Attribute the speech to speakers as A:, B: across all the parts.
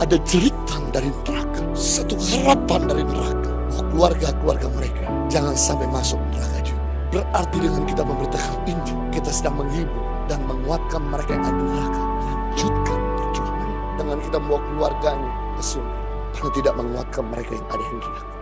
A: Ada jeritan dari neraka, satu harapan dari neraka. Keluarga-keluarga mereka jangan sampai masuk neraka juga. Berarti dengan kita memberitakan Injil, kita sedang menghibur dan menguatkan mereka yang ada di neraka. Lanjutkan perjuangan dengan kita membawa keluarganya ke surga. Karena tidak menguatkan mereka yang ada di neraka.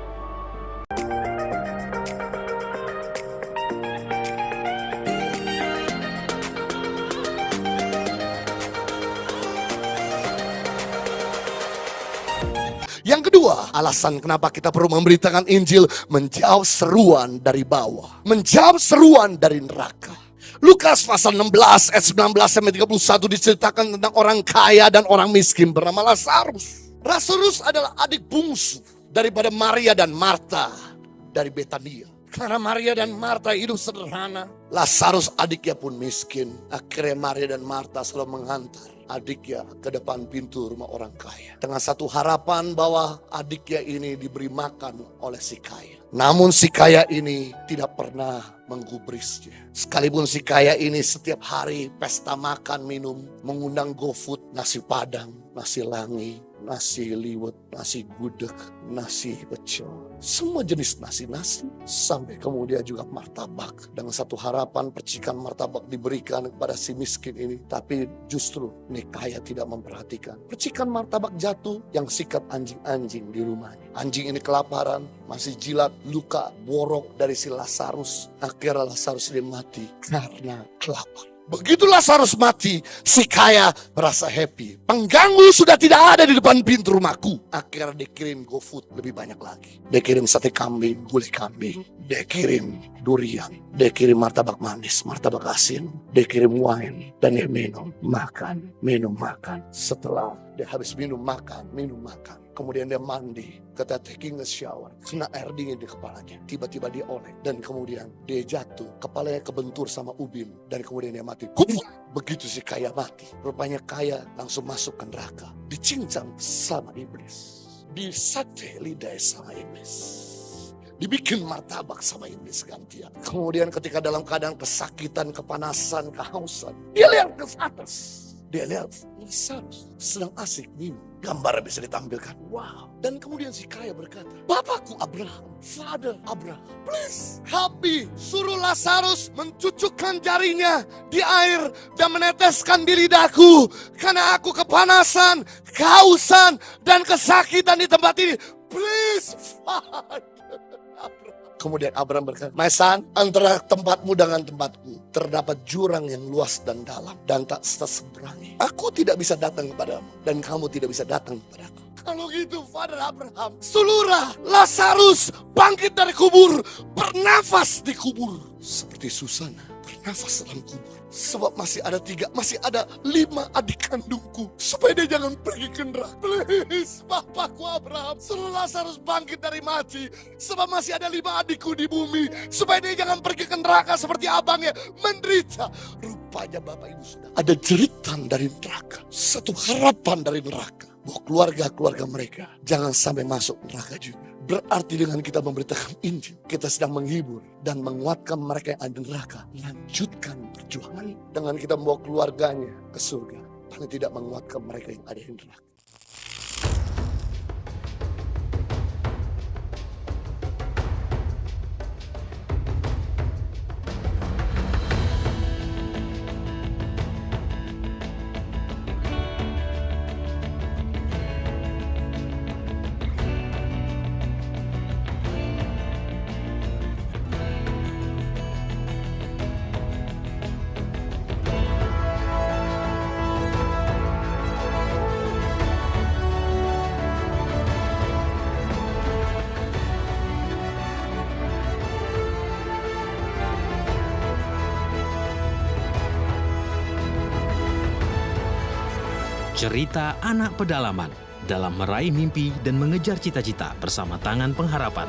A: Yang kedua, alasan kenapa kita perlu memberitakan Injil, menjawab seruan dari bawah, menjawab seruan dari neraka. Lukas pasal 16 ayat 19 sampai 31 diceritakan tentang orang kaya dan orang miskin bernama Lazarus. Lazarus adalah adik bungsu daripada Maria dan Marta dari Betania. Karena Maria dan Marta hidup sederhana, Lazarus adiknya pun miskin. Akhirnya Maria dan Marta selalu menghantar adiknya ke depan pintu rumah orang kaya, dengan satu harapan bahwa adiknya ini diberi makan oleh si kaya. Namun si kaya ini tidak pernah menggubrisnya. Sekalipun si kaya ini setiap hari pesta makan minum, mengundang GoFood, nasi padang, nasi langi, nasi liwet, nasi gudeg, nasi pecel, semua jenis nasi-nasi, sampai kemudian juga martabak. Dengan satu harapan percikan martabak diberikan kepada si miskin ini, tapi justru nih kaya tidak memperhatikan. Percikan martabak jatuh yang sikat anjing-anjing di rumahnya. Anjing ini kelaparan, masih jilat luka borok dari si Lazarus. Akhirnya Lazarus dia mati karena kelaparan. Begitu Lazarus mati, si kaya merasa happy. Pengganggu sudah tidak ada di depan pintu rumahku. Akhirnya dia kirim GoFood lebih banyak lagi. Dia kirim sate kambing, gulai kambing. Dia kirim durian. Dia kirim martabak manis, martabak asin. Dia kirim wine. Dan dia minum, makan. Setelah dia habis minum, makan. Kemudian dia mandi, kata taking a shower, kena air dingin di kepalanya. Tiba-tiba dia oleng dan kemudian dia jatuh, kepalanya kebentur sama ubin dan kemudian dia mati. Begitu si kaya mati, rupanya kaya langsung masuk ke neraka, dicincang sama iblis, disate lidah sama iblis, dibikin martabak sama iblis gantian. Kemudian ketika dalam keadaan kesakitan, kepanasan, kehausan, dia lihat ke atas. Dia lihat Lazarus sedang asik minum. Gambar bisa ditampilkan. Wow. Dan kemudian si kaya berkata, Bapakku Abraham, Father Abraham, please help me. Suruh Lazarus mencucukkan jarinya di air dan meneteskan di lidahku. Karena aku kepanasan, kehausan, dan kesakitan di tempat ini. Please, Father Abraham. Kemudian Abraham berkata, my son, antara tempatmu dengan tempatku terdapat jurang yang luas dan dalam dan tak terseberangi. Aku tidak bisa datang kepadamu dan kamu tidak bisa datang kepadaku. Kalau gitu Father Abraham, seluruh Lazarus bangkit dari kubur, bernafas di kubur. Seperti Susana bernafas dalam kubur. Sebab masih ada 5 adik kandungku. Supaya dia jangan pergi ke neraka. Please, Bapakku Abraham, suruh Lazarus bangkit dari mati. Sebab masih ada 5 adikku di bumi. Supaya dia jangan pergi ke neraka seperti abangnya menderita. Rupanya Bapak Ibu sudah ada jeritan dari neraka. Satu harapan dari neraka. Bahwa keluarga-keluarga mereka jangan sampai masuk neraka juga. Berarti dengan kita memberitakan Injil, kita sedang menghibur dan menguatkan mereka yang ada di neraka. Lanjutkan perjuangan dengan kita membawa keluarganya ke surga. Karena tidak menguatkan mereka yang ada di neraka.
B: Cerita anak pedalaman dalam meraih mimpi dan mengejar cita-cita bersama Tangan Pengharapan.